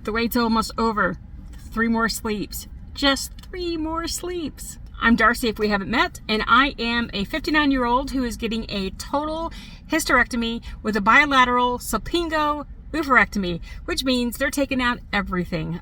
The wait's almost over. 3 more sleeps. Just 3 more sleeps. I'm Darcy, if we haven't met, and I am a 59-year-old who is getting a total hysterectomy with a bilateral salpingo Oopherectomy, which means they're taking out everything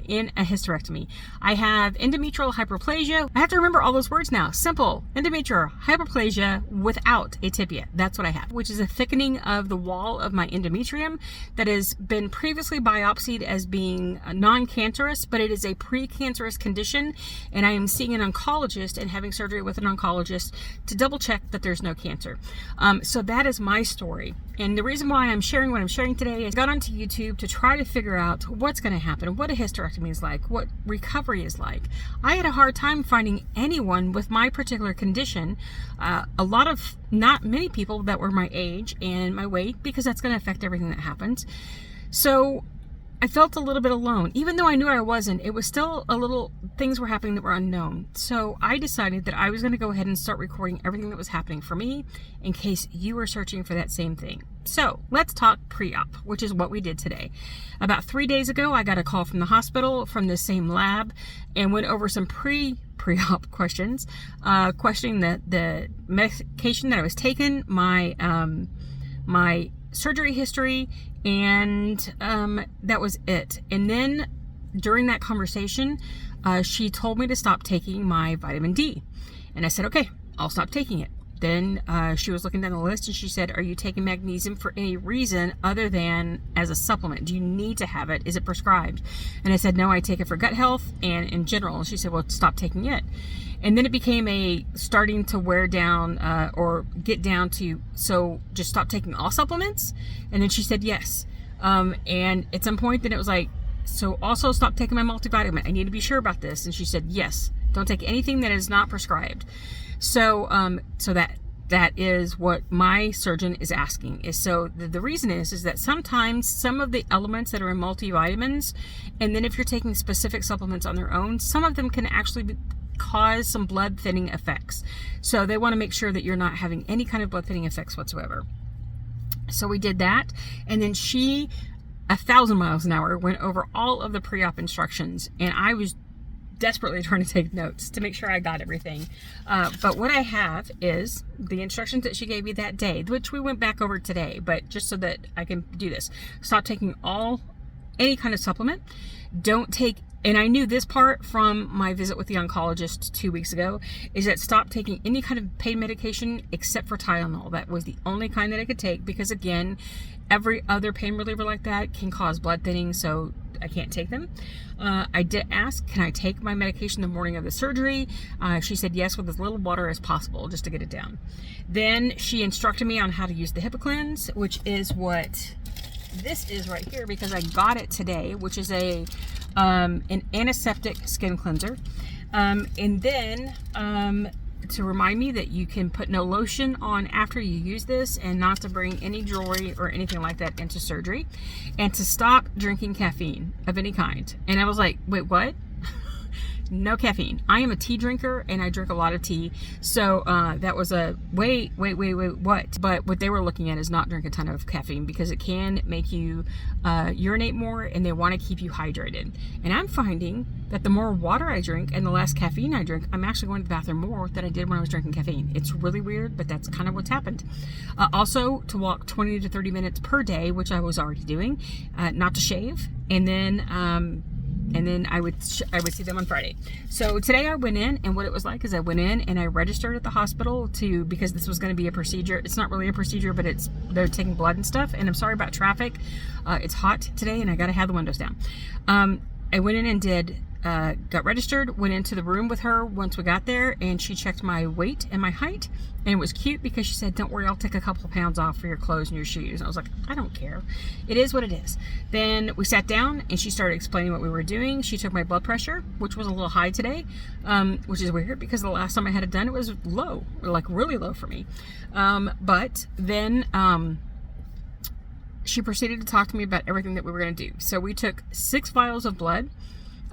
in a hysterectomy. I have endometrial hyperplasia. I have to remember all those words now. Simple. Endometrial hyperplasia without atypia. That's what I have, which is a thickening of the wall of my endometrium that has been previously biopsied as being non-cancerous, but it is a precancerous condition, and I am seeing an oncologist and having surgery with an oncologist to double check that there's no cancer. So that is my story. And the reason why I'm sharing what I'm sharing today is I got onto YouTube to try to figure out what's going to happen, what a hysterectomy is like, what recovery is like. I had a hard time finding anyone with my particular condition. Not many people that were my age and my weight, because that's going to affect everything that happens. So I felt a little bit alone. Even though I knew I wasn't, it was still things were happening that were unknown. So I decided that I was going to go ahead and start recording everything that was happening for me in case you were searching for that same thing. So let's talk pre-op, which is what we did today. About 3 days ago, I got a call from the hospital from the same lab and went over some pre-op questions, questioning the medication that I was taking, my surgery history, and that was it. And then during that conversation, she told me to stop taking my vitamin D, and I said, okay, I'll stop taking it. Then she was looking down the list and she said, are you taking magnesium for any reason other than as a supplement? Do you need to have it? Is it prescribed? And I said, no, I take it for gut health and in general. And she said, well, stop taking it. And then it became starting to wear down or get down to, so just stop taking all supplements? And then she said, yes. And at some point then it was like, so also stop taking my multivitamin. I need to be sure about this. And she said, yes, don't take anything that is not prescribed. So, that is what my surgeon is asking. The reason is that sometimes some of the elements that are in multivitamins, and then if you're taking specific supplements on their own, some of them can actually cause some blood thinning effects. So they want to make sure that you're not having any kind of blood thinning effects whatsoever. So we did that, and then she, 1,000 miles an hour, went over all of the pre-op instructions, and I was desperately trying to take notes to make sure I got everything. But what I have is the instructions that she gave me that day, which we went back over today, but just so that I can do this. Stop taking any kind of supplement. Don't take, and I knew this part from my visit with the oncologist 2 weeks ago, is that stop taking any kind of pain medication except for Tylenol. That was the only kind that I could take, because again, every other pain reliever like that can cause blood thinning, so I can't take them. I did ask, can I take my medication the morning of the surgery? She said yes, with as little water as possible, just to get it down. Then she instructed me on how to use the HIPAA, which is what this is right here, because I got it today, which is an antiseptic skin cleanser. And then to remind me that you can put no lotion on after you use this, and not to bring any jewelry or anything like that into surgery, and to stop drinking caffeine of any kind. And I was like, wait, what? No caffeine. I am a tea drinker and I drink a lot of tea. So that was a wait, what? But what they were looking at is not drink a ton of caffeine, because it can make you urinate more, and they want to keep you hydrated. And I'm finding that the more water I drink and the less caffeine I drink, I'm actually going to the bathroom more than I did when I was drinking caffeine. It's really weird, but that's kind of what's happened. Also, to walk 20 to 30 minutes per day, which I was already doing, not to shave, and then I would see them on Friday. So today I went in, and what it was like is I went in and I registered at the hospital because this was going to be a procedure. It's not really a procedure, but they're taking blood and stuff. And I'm sorry about traffic. It's hot today and I got to have the windows down. I went in and got registered, went into the room with her once we got there, and she checked my weight and my height. And it was cute because she said, don't worry, I'll take a couple of pounds off for your clothes and your shoes. And I was like, I don't care. It is what it is. Then we sat down and she started explaining what we were doing. She took my blood pressure, which was a little high today, which is weird because the last time I had it done, it was low, like really low for me. But then she proceeded to talk to me about everything that we were going to do. So we took 6 vials of blood,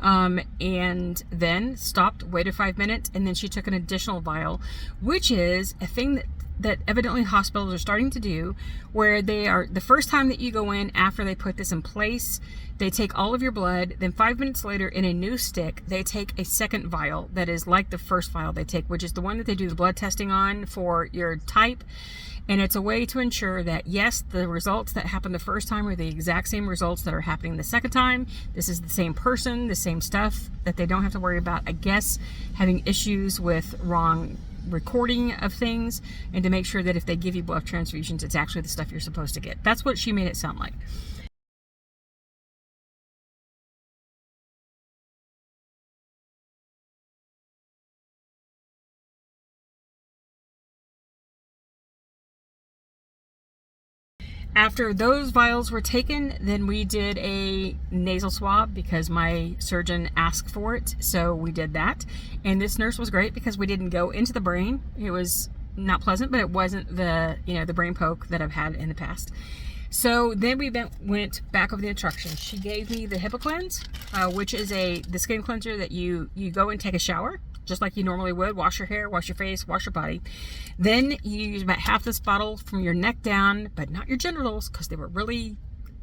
and then stopped, waited 5 minutes, and then she took an additional vial, which is a thing that evidently hospitals are starting to do, where they are, the first time that you go in after they put this in place, they take all of your blood, then 5 minutes later in a new stick, they take a second vial that is like the first vial they take, which is the one that they do the blood testing on for your type. And it's a way to ensure that, yes, the results that happened the first time are the exact same results that are happening the second time. This is the same person, the same stuff, that they don't have to worry about, I guess, having issues with wrong recording of things, and to make sure that if they give you blood transfusions, it's actually the stuff you're supposed to get. That's what she made it sound like. After those vials were taken, then we did a nasal swab because my surgeon asked for it. So we did that. And this nurse was great because we didn't go into the brain. It was not pleasant, but it wasn't the, the brain poke that I've had in the past. So then we went back over the instructions. She gave me the HIPAA cleanse, which is the skin cleanser that you go and take a shower, just like you normally would. Wash your hair, wash your face, wash your body. Then you use about half this bottle from your neck down, but not your genitals, because they were really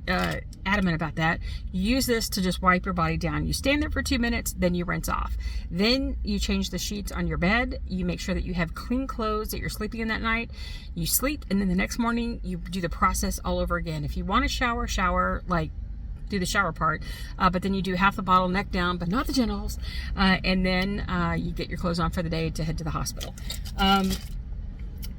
adamant about that. You use this to just wipe your body down. You stand there for 2 minutes, then you rinse off. Then you change the sheets on your bed. You make sure that you have clean clothes that you're sleeping in that night. You sleep, and then the next morning you do the process all over again. If you want to shower, like do the shower part, but then you do half the bottle neck down, but not the genitals, and then you get your clothes on for the day to head to the hospital.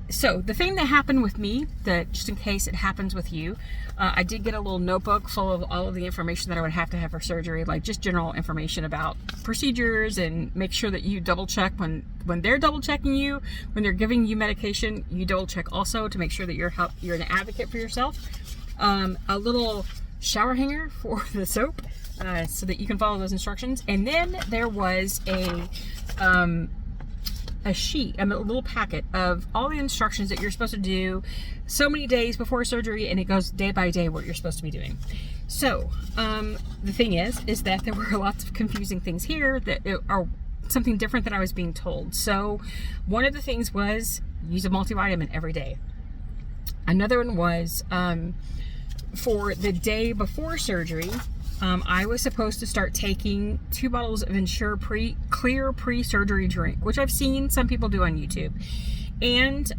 So the thing that happened with me, that just in case it happens with you, I did get a little notebook full of all of the information that I would have to have for surgery, like just general information about procedures, and make sure that you double check when they're double checking you, when they're giving you medication, you double check also to make sure that you're an advocate for yourself. A little shower hanger for the soap, so that you can follow those instructions. And then there was a sheet, a little packet of all the instructions that you're supposed to do so many days before surgery, and it goes day by day what you're supposed to be doing. So the thing is that there were lots of confusing things here that are something different than I was being told. So one of the things was use a multivitamin every day. Another one was for the day before surgery, I was supposed to start taking 2 bottles of Ensure Clear pre-surgery drink, which I've seen some people do on YouTube. And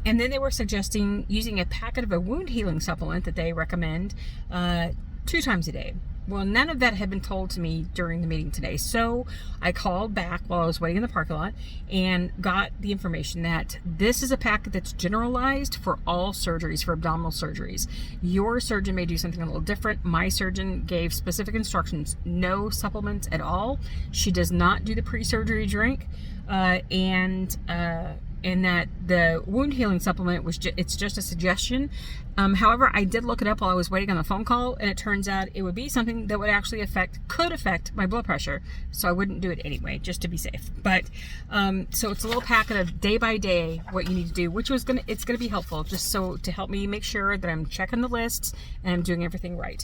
then they were suggesting using a packet of a wound healing supplement that they recommend 2 times a day. Well, none of that had been told to me during the meeting today. So I called back while I was waiting in the parking lot and got the information that this is a packet that's generalized for all surgeries, for abdominal surgeries. Your surgeon may do something a little different. My surgeon gave specific instructions, no supplements at all. She does not do the pre-surgery drink. And that the wound healing supplement was it's just a suggestion. However, I did look it up while I was waiting on the phone call, and it turns out it would be something that would actually could affect my blood pressure. So I wouldn't do it anyway, just to be safe. But so it's a little packet of day by day what you need to do, which it's gonna be helpful, just so to help me make sure that I'm checking the lists and I'm doing everything right.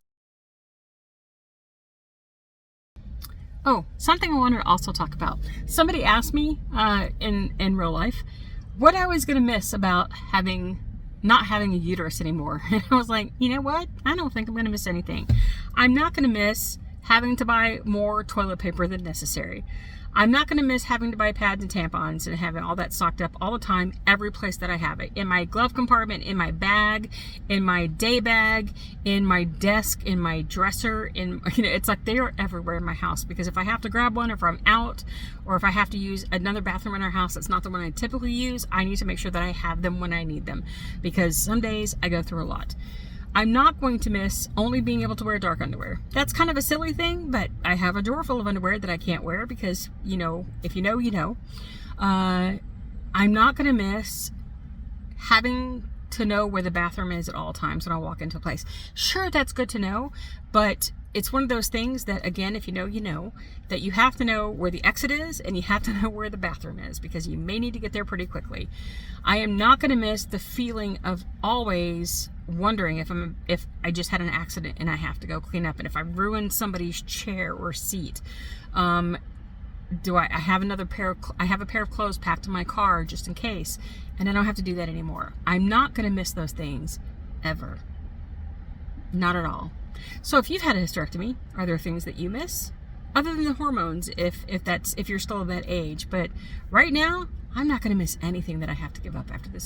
Oh, something I wanted to also talk about. Somebody asked me in real life what I was going to miss about not having a uterus anymore. And I was like, you know what? I don't think I'm going to miss anything. I'm not going to miss having to buy more toilet paper than necessary. I'm not going to miss having to buy pads and tampons and having all that stocked up all the time, every place that I have it. In my glove compartment, in my bag, in my day bag, in my desk, in my dresser, it's like they are everywhere in my house, because if I have to grab one, if I'm out, or if I have to use another bathroom in our house that's not the one I typically use, I need to make sure that I have them when I need them, because some days I go through a lot. I'm not going to miss only being able to wear dark underwear. That's kind of a silly thing, but I have a drawer full of underwear that I can't wear because, if you know, you know. I'm not going to miss having to know where the bathroom is at all times when I walk into a place. Sure, that's good to know, but it's one of those things that, again, if you know, you know, that you have to know where the exit is and you have to know where the bathroom is, because you may need to get there pretty quickly. I am not going to miss the feeling of always wondering if I just had an accident and I have to go clean up, and if I ruined somebody's chair or seat. Do I have another I have a pair of clothes packed in my car just in case, and I don't have to do that anymore. I'm not going to miss those things ever. Not at all. So if you've had a hysterectomy, are there things that you miss other than the hormones, if you're still of that age? But right now, I'm not going to miss anything that I have to give up after this